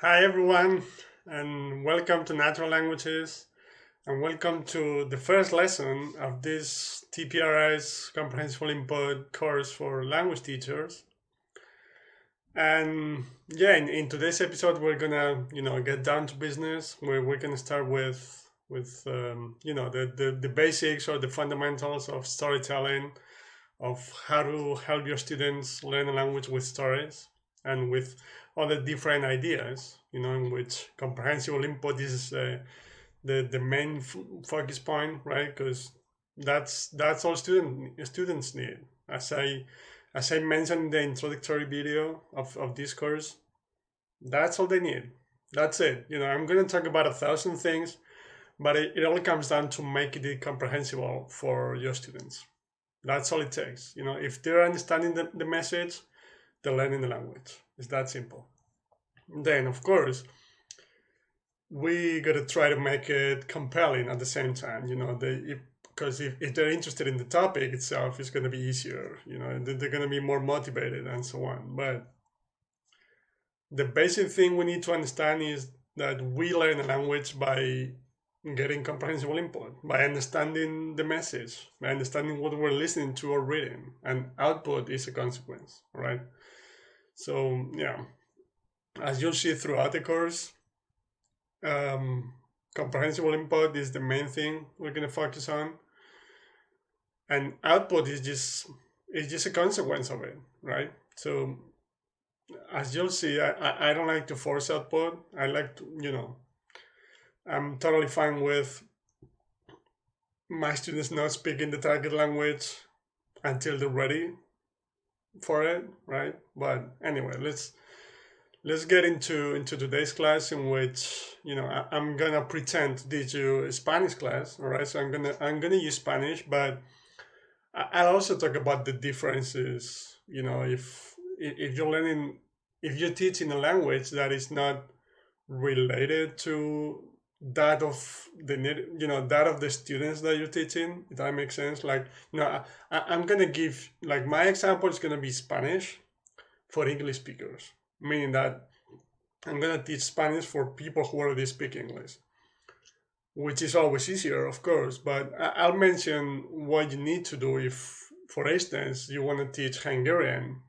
Hi everyone, and welcome to Natural Languages, and welcome to the first lesson of this TPRS Comprehensible Input course for language teachers. And yeah, in today's episode, we're gonna get down to business. We're gonna start with the basics or the fundamentals of storytelling, of how to help your students learn a language with stories and with other different ideas, in which comprehensible input is the main focus point, right? Because that's all students need. As I mentioned in the introductory video of this course, that's all they need. That's it. I'm going to talk about 1,000 things, but it all comes down to making it comprehensible for your students. That's all it takes. If they're understanding the message, they're learning the language. It's that simple. Then, of course, we got to try to make it compelling at the same time. Because if they're interested in the topic itself, it's going to be easier. They're going to be more motivated and so on. But the basic thing we need to understand is that we learn a language by getting comprehensible input, by understanding the message, by understanding what we're listening to or reading, and output is a consequence, right? So yeah, as you'll see throughout the course, um, comprehensible input is the main thing we're going to focus on, and output is just a consequence of it, right? So as you'll see, I don't like to force output. I like to, I'm totally fine with my students not speaking the target language until they're ready for it, right? But anyway, let's get into today's class, in which I'm gonna pretend to teach you a Spanish class. All right, so I'm gonna use Spanish, but I'll also talk about the differences. If you're learning, if you're teaching a language that is not related to that of that of the students that you're teaching, if that makes sense. Like, I'm gonna give, like, my example is gonna be Spanish for English speakers, meaning that I'm gonna teach Spanish for people who already speak English, which is always easier, of course. But I'll mention what you need to do if, for instance, you want to teach Hungarian,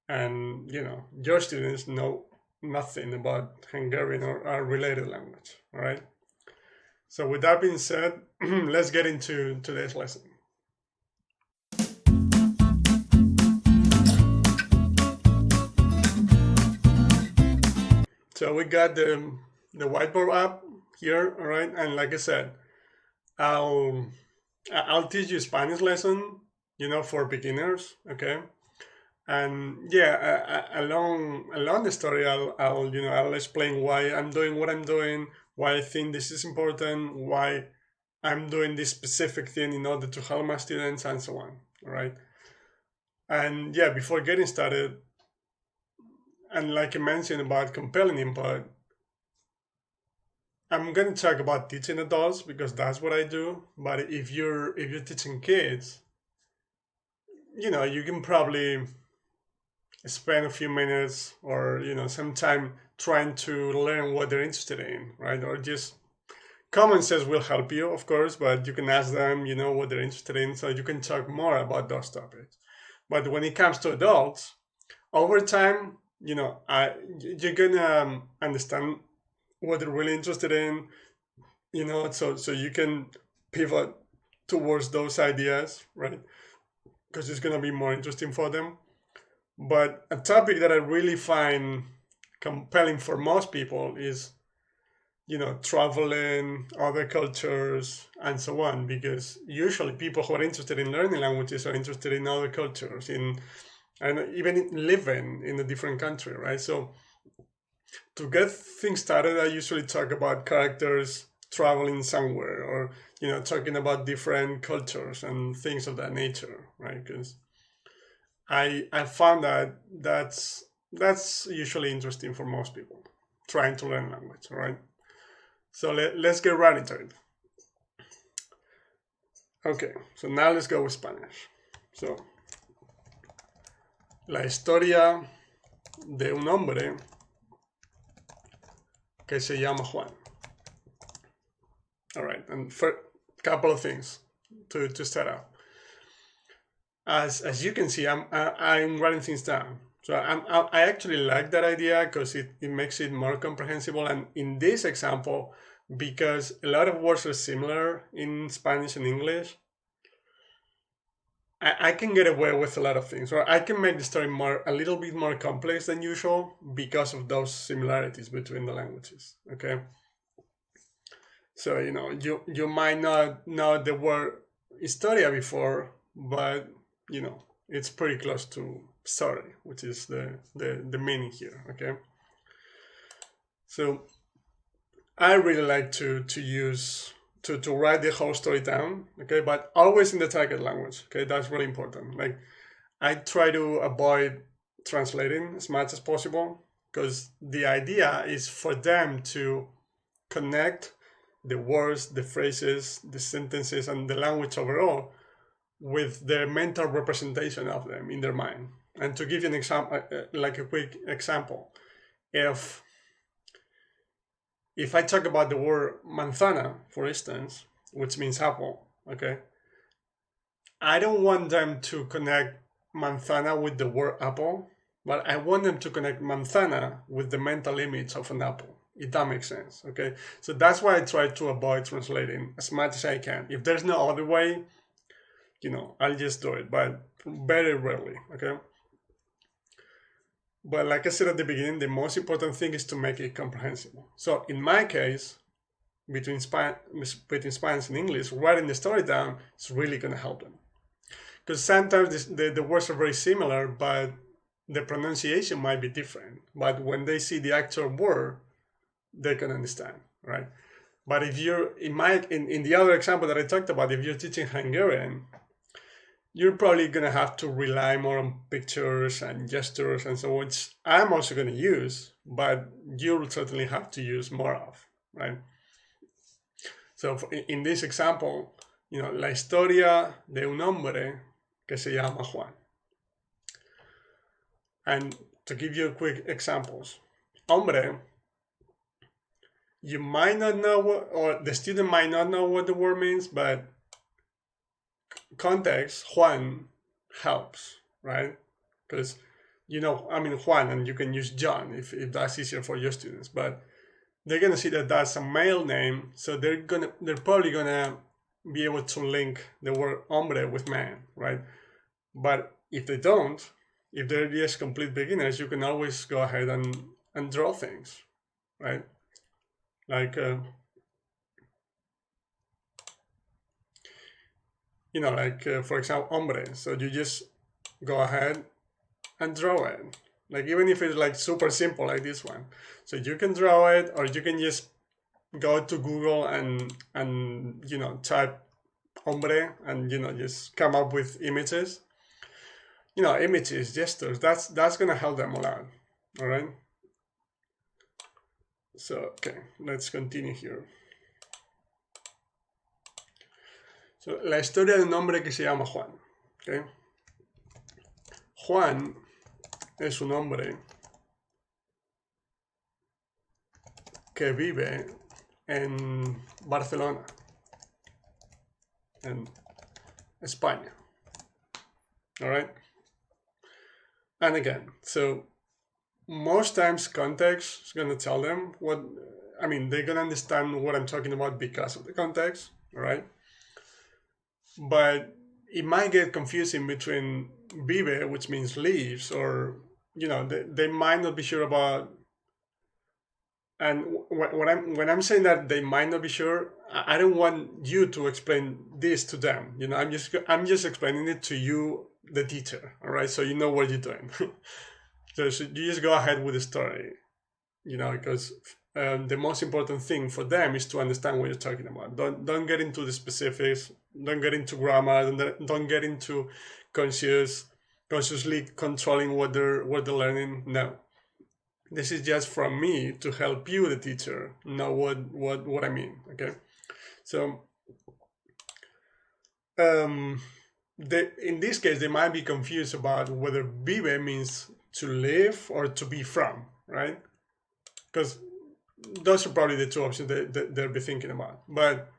and your students know nothing about Hungarian or a related language. All right. So with that being said, let's get into today's lesson. So we got the Whiteboard app here, all right. And like I said, I'll I'll teach you Spanish lesson, for beginners, okay. And yeah, along the story, I'll explain why I'm doing what I'm doing, why I think this is important, why I'm doing this specific thing in order to help my students, and so on. All right. And yeah, before getting started, and like I mentioned about compelling input, I'm gonna talk about teaching adults because that's what I do. But if you're teaching kids, you can probably spend a few minutes or some time trying to learn what they're interested in, right? Or just common sense will help you, of course, but you can ask them, what they're interested in, so you can talk more about those topics. But when it comes to adults, over time, you're gonna understand what they're really interested in, so you can pivot towards those ideas, right? Because it's gonna be more interesting for them. But a topic that I really find compelling for most people is, traveling, other cultures, and so on. Because usually people who are interested in learning languages are interested in other cultures, and even living in a different country, right? So to get things started, I usually talk about characters traveling somewhere, or talking about different cultures and things of that nature, right? Because I found that that's usually interesting for most people trying to learn language, all right? So let's get right into it. Okay, so now let's go with Spanish. So, la historia de un hombre que se llama Juan. All right, and for a couple of things to start up. As you can see, I'm writing things down. So I actually like that idea because it makes it more comprehensible. And in this example, because a lot of words are similar in Spanish and English, I can get away with a lot of things, or I can make the story a little bit more complex than usual because of those similarities between the languages. Okay. So you might not know the word historia before, but it's pretty close to story, which is the meaning here. Okay. So I really like to use to write the whole story down, okay, but always in the target language. Okay, that's really important. Like I try to avoid translating as much as possible because the idea is for them to connect the words, the phrases, the sentences, and the language overall with their mental representation of them in their mind. And to give you an example, like a quick example, if I talk about the word manzana, for instance, which means apple, okay, I don't want them to connect manzana with the word apple, but I want them to connect manzana with the mental image of an apple, if that makes sense, okay? So that's why I try to avoid translating as much as I can. If there's no other way, I'll just do it, but very rarely, okay? But like I said at the beginning, the most important thing is to make it comprehensible. So in my case, between Spanish and English, writing the story down is really going to help them. Because sometimes the words are very similar, but the pronunciation might be different. But when they see the actual word, they can understand, right? But if you're, in the other example that I talked about, if you're teaching Hungarian, you're probably going to have to rely more on pictures and gestures and so on, which I'm also going to use, but you'll certainly have to use more of, right? So in this example, la historia de un hombre que se llama Juan. And to give you quick examples, hombre, you might not know or the student might not know what the word means, but context, Juan helps, right? Because Juan, and you can use John if that's easier for your students, but they're gonna see that that's a male name, so they're probably gonna be able to link the word hombre with man, right? But if they don't, if they're just complete beginners, you can always go ahead and draw things, right? Like for example, hombre. So you just go ahead and draw it. Like even if it's like super simple like this one. So you can draw it, or you can just go to Google and type hombre and just come up with images. Images, gestures, that's gonna help them a lot. All right. So okay, let's continue here. So, la historia de un hombre que se llama Juan. Okay. Juan es un hombre que vive en Barcelona, en España. All right. And again, so most times context is going to tell them they're going to understand what I'm talking about because of the context. All right. But it might get confusing between vive, which means lives, or they might not be sure about. And when I'm saying that they might not be sure, I don't want you to explain this to them. I'm just explaining it to you, the teacher. All right, so you know what you're doing. So you just go ahead with the story. Because the most important thing for them is to understand what you're talking about. Don't get into the specifics. Don't get into grammar. Don't get into consciously controlling what they're learning. No, this is just from me to help you, the teacher, know what I mean. Okay, so in this case they might be confused about whether vive means to live or to be from, right? Because those are probably the two options that they'll be thinking about. But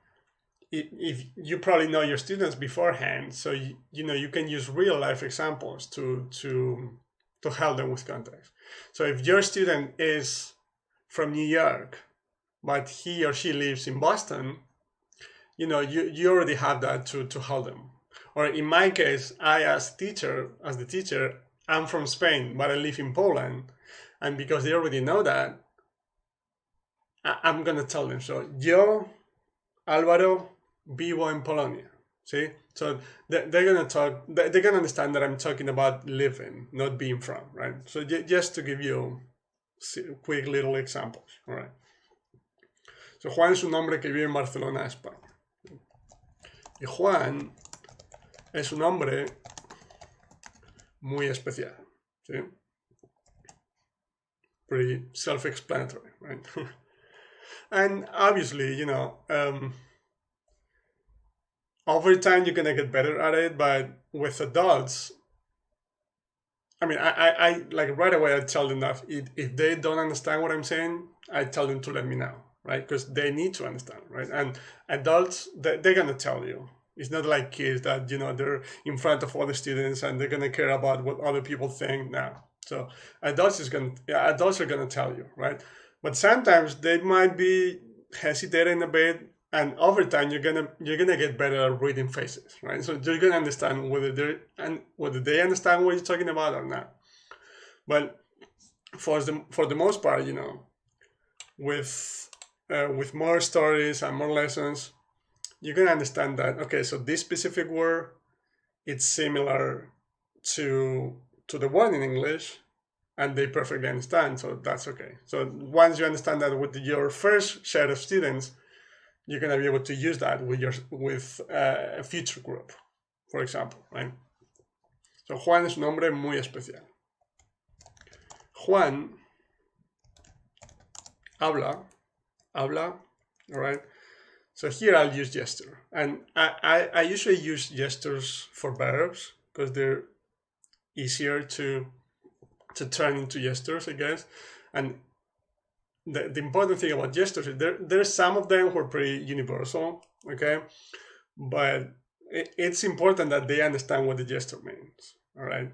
if you probably know your students beforehand, so you can use real life examples to help them with context. So if your student is from New York, but he or she lives in Boston, you already have that to help them. Or in my case, I as the teacher, I'm from Spain, but I live in Poland, and because they already know that, I'm gonna tell them. So yo, Álvaro, vivo en Polonia. See, so they're gonna talk. They're gonna understand that I'm talking about living, not being from, right? So just to give you quick little examples, all right. So Juan es un hombre que vive en Barcelona, España. Y Juan es un hombre muy especial. ¿Sí? Pretty self-explanatory, right? And obviously, over time you're gonna get better at it, but with adults, I mean, I like right away I tell them that if they don't understand what I'm saying, I tell them to let me know, right? Because they need to understand, right? And adults, they're gonna tell you. It's not like kids that they're in front of other students and they're gonna care about what other people think now. So adults are gonna tell you, right? But sometimes they might be hesitating a bit, and over time you're gonna get better at reading faces, right? So you're gonna understand whether they understand what you're talking about or not. But for the most part, with more stories and more lessons, you're gonna understand that, okay, so this specific word, it's similar to the word in English, and they perfectly understand, so that's okay. So once you understand that with your first set of students, you're gonna be able to use that with a future group, for example, right? So Juan es un hombre muy especial. Juan habla, all right? So here I'll use gesture, and I usually use gestures for verbs because they're easier to turn into gestures, I guess. And the important thing about gestures is there's some of them who are pretty universal, okay? But it's important that they understand what the gesture means, all right?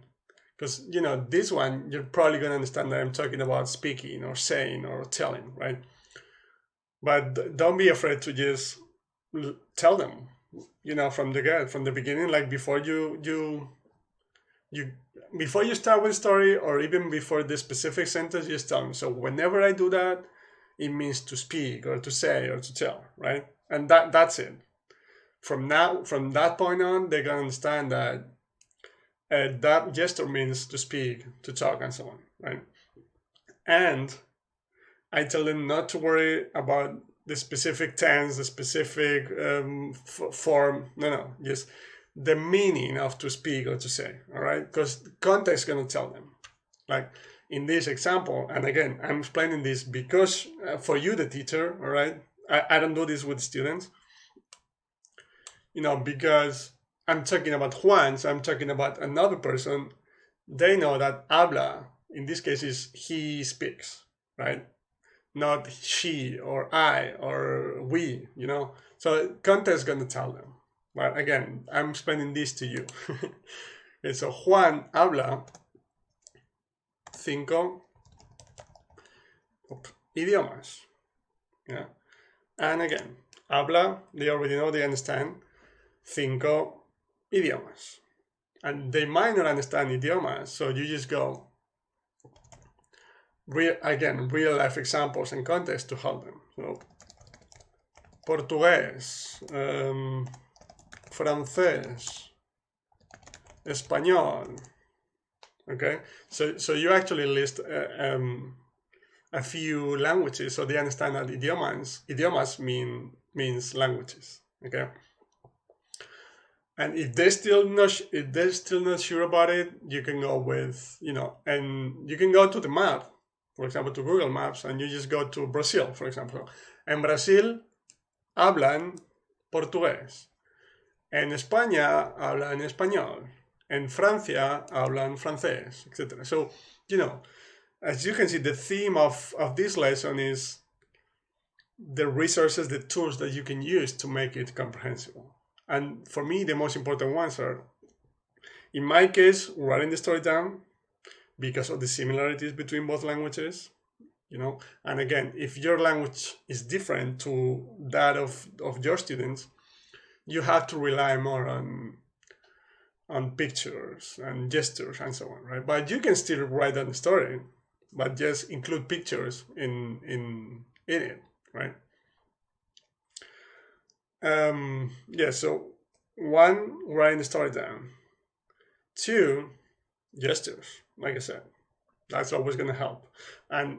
Because, this one, you're probably going to understand that I'm talking about speaking or saying or telling, right? But don't be afraid to just tell them, from the beginning, like before you before you start with the story, or even before the specific sentence, just tell them. So whenever I do that, it means to speak or to say or to tell, right? And that's it. From that point on, they're gonna understand that that gesture means to speak, to talk, and so on, right? And I tell them not to worry about the specific tense, the specific form. No, just the meaning of to speak or to say, all right? Because context is going to tell them. Like in this example, and again, I'm explaining this because for you, the teacher, all right? I don't do this with students, because I'm talking about Juan, so I'm talking about another person. They know that habla, in this case, is he speaks, right? Not she or I or we, So context is going to tell them. But again, I'm explaining this to you. Okay, so Juan habla 5 idiomas. Yeah. And again, habla, they already know, they understand 5 idiomas. And they might not understand idiomas, so you just go, real life examples and context to help them. So, Portugués, francés, español. Okay, so you actually list a few languages, so they understand that idiomas means languages. Okay, and if they're still not sure about it, you can go with and you can go to the map, for example, to Google Maps, and you just go to Brazil, for example. En Brasil hablan portugués. En España hablan español. En Francia hablan francés, etc. So, as you can see, the theme of this lesson is the resources, the tools that you can use to make it comprehensible. And for me, the most important ones are, in my case, writing the story down because of the similarities between both languages, and again, if your language is different to that of your students, you have to rely more on pictures and gestures and so on, right? But you can still write down the story, but just include pictures in it, right? Yeah, so one, writing the story down. Two, gestures, like I said. That's always going to help. And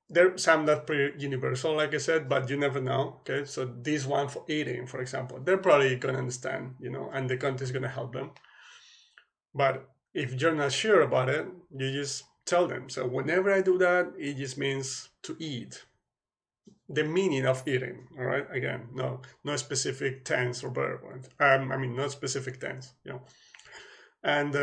there's some that pretty universal, like I said, but you never know. Okay, so this one for eating, for example, they're probably going to understand, and the content is going to help them. But if you're not sure about it, you just tell them. So whenever I do that, it just means to eat. The meaning of eating, all right? Again, no specific tense or verb. Not specific tense, And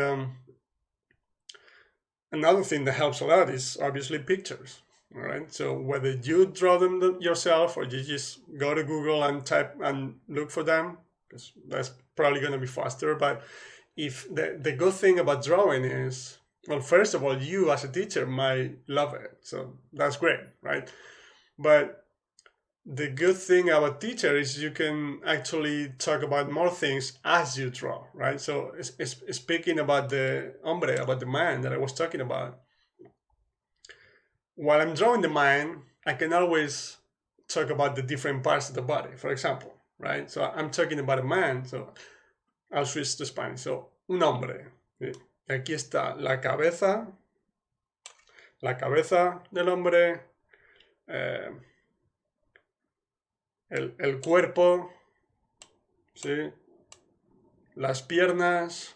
another thing that helps a lot is obviously pictures. All right. So whether you draw them yourself or you just go to Google and type and look for them, because that's probably going to be faster. But if the good thing about drawing is, well, first of all, you as a teacher might love it. So that's great, right? But the good thing about teacher is you can actually talk about more things as you draw, right? So speaking about the hombre, about the man that I was talking about, while I'm drawing the man, I can always talk about the different parts of the body, for example, right? So I'm talking about a man, so I'll switch to Spanish. So, un hombre. Aquí está la cabeza del hombre, el cuerpo, ¿sí? Las piernas,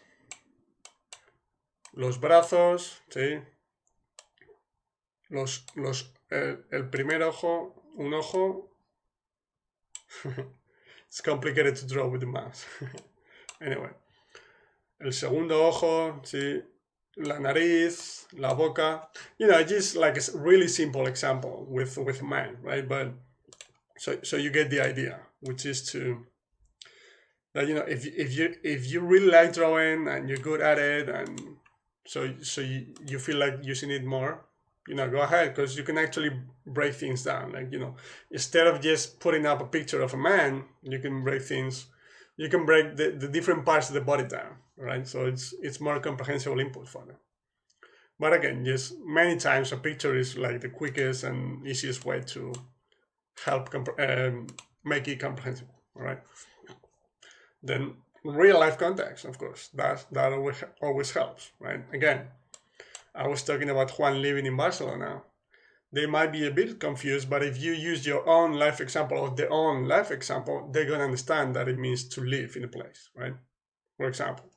los brazos, ¿sí? El primer ojo, un ojo. It's complicated to draw with the mouse. Anyway. El segundo ojo, ¿sí? La nariz, la boca. Just like a really simple example with man, right? But so you get the idea, which is to that if you really like drawing and you're good at it, and so you feel like using it more, go ahead, because you can actually break things down. Like instead of just putting up a picture of a man, you can break things. You can break the different parts of the body down, right? So it's more comprehensible input for them. But again, just many times a picture is like the quickest and easiest way to help make it comprehensible, all right? Then real life context, of course, that always helps, right? Again, I was talking about Juan living in Barcelona. They might be a bit confused, but if you use your own life example or their own life example, they're going to understand that it means to live in a place, right? For example.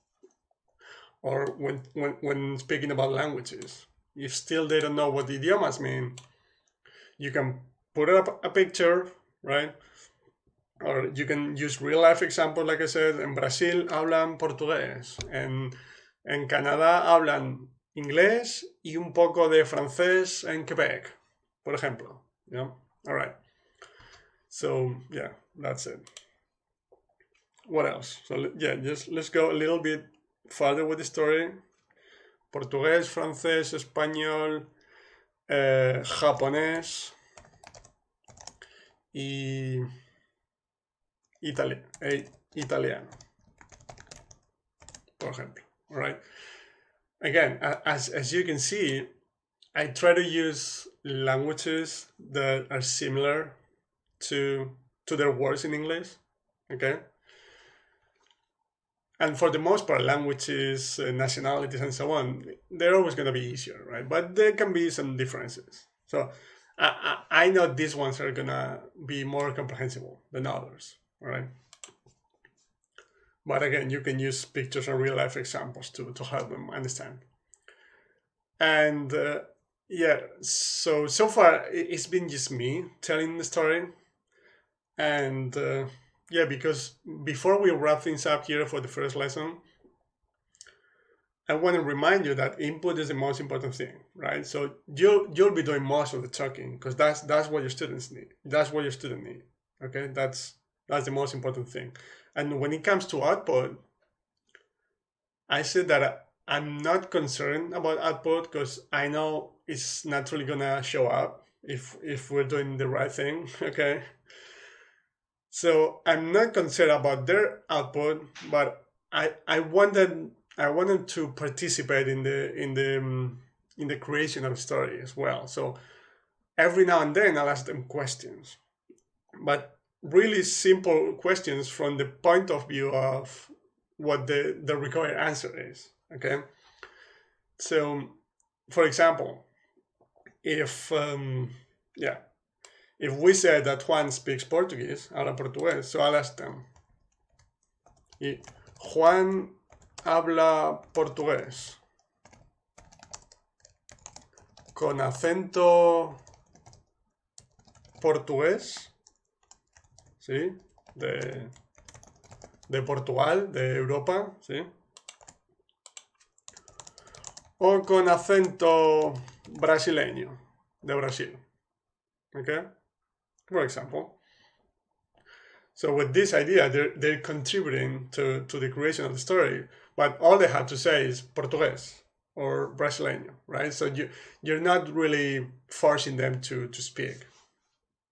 Or when speaking about languages, if still they don't know what the idiomas mean, you can put up a picture, right? Or you can use real life example, like I said. En Brasil hablan portugués. En Canadá hablan inglés y un poco de francés en Quebec, por ejemplo. All right. So yeah, that's it. What else? So yeah, just let's go a little bit further with the story. Portugués, francés, español, japonés y italiano, por ejemplo. All right. Again, as you can see, I try to use languages that are similar to their words in English. Okay. And for the most part, languages, nationalities, and so on, they're always going to be easier, right? But there can be some differences. So I know these ones are going to be more comprehensible than others, all right? But again, you can use pictures and real life examples to help them understand. And yeah, so far it's been just me telling the story. And yeah, because before we wrap things up here for the first lesson, I want to remind you that input is the most important thing, right? So you'll be doing most of the talking because that's what your students need. That's what your student need. Okay, that's the most important thing. And when it comes to output, I said that I'm not concerned about output because I know it's naturally gonna show up if we're doing the right thing. Okay, so I'm not concerned about their output, but I wanted to participate in the creation of the story as well. So every now and then I'll ask them questions, but really simple questions from the point of view of what the required answer is. Okay, so for example, if yeah, if we say that Juan speaks Portuguese, habla portugués, so I'll ask them, Juan habla portugués con acento portugués, ¿sí? De Portugal, de Europa, ¿sí? O con acento brasileño, de Brasil. Okay? For example. So with this idea, they're contributing to the creation of the story, but all they have to say is Portugués or Brasileño, right? So you're not really forcing them to speak,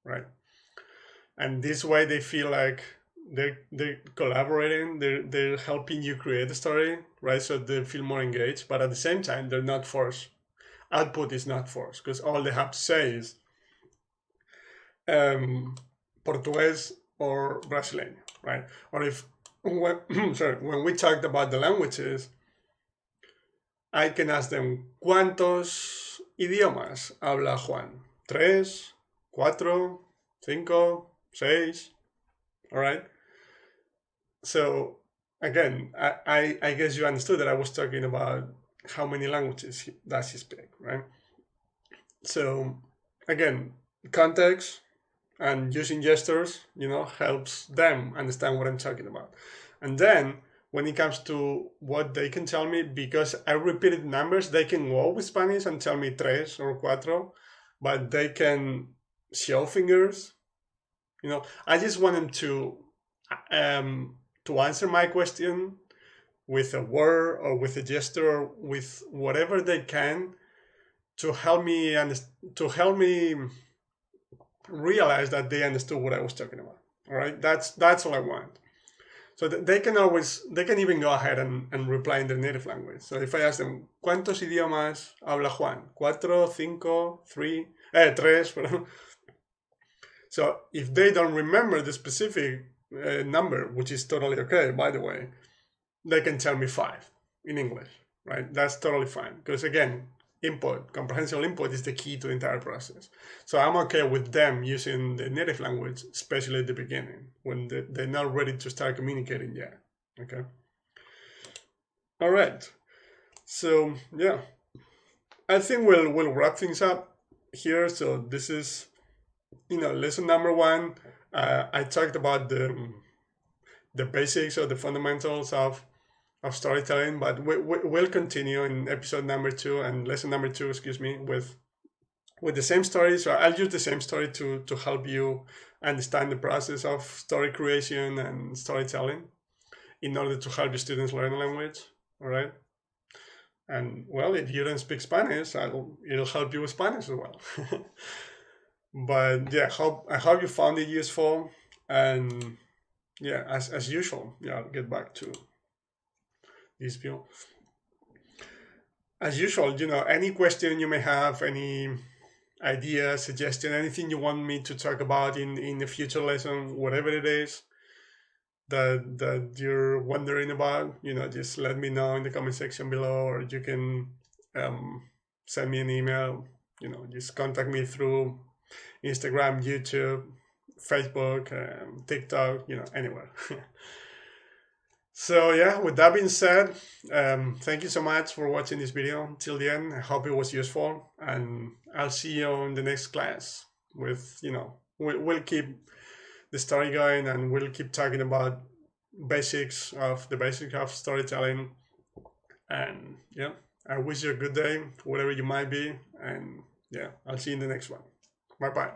right? And this way they feel like they're collaborating, they're helping you create the story, right? So they feel more engaged, but at the same time they're not forced. Output is not forced because all they have to say is Portugués or Brasileño, right? Or if when we talked about the languages, I can ask them, ¿cuántos idiomas habla Juan? 3, 4, 5, 6, all right? So again, I guess you understood that I was talking about how many languages does he speak, right? So again, context and using gestures, helps them understand what I'm talking about. And then when it comes to what they can tell me, because I repeated numbers, they can go with Spanish and tell me tres or cuatro, but they can show fingers. I just want them to answer my question with a word or with a gesture or with whatever they can to help me realize that they understood what I was talking about. All right, that's all I want. So they can even go ahead and reply in their native language. So if I ask them, ¿cuántos idiomas habla Juan? 4, 5, 3, 3, perdón. So if they don't remember the specific number, which is totally okay, by the way, they can tell me 5 in English, right? That's totally fine. Because again, comprehensible input is the key to the entire process. So I'm okay with them using the native language, especially at the beginning, when they're not ready to start communicating yet. Okay. All right. So yeah, I think we'll wrap things up here. So this is, lesson number 1. I talked about the basics or the fundamentals of storytelling, but we'll continue in episode number 2 and lesson number 2, with the same story. So I'll use the same story to help you understand the process of story creation and storytelling in order to help your students learn the language. All right. And well, if you don't speak Spanish, it'll help you with Spanish as well. But yeah, I hope you found it useful. And yeah, as usual, I'll get back to this view. As usual, any question you may have, any idea, suggestion, anything you want me to talk about in the future lesson, whatever it is that you're wondering about, just let me know in the comment section below, or you can send me an email. Just contact me through Instagram, YouTube, Facebook, TikTok, anywhere. So yeah, with that being said, thank you so much for watching this video till the end. I hope it was useful, and I'll see you in the next class with, we'll keep the story going, and we'll keep talking about basics of storytelling And yeah, I wish you a good day, wherever you might be. And yeah, I'll see you in the next one. Bye bye.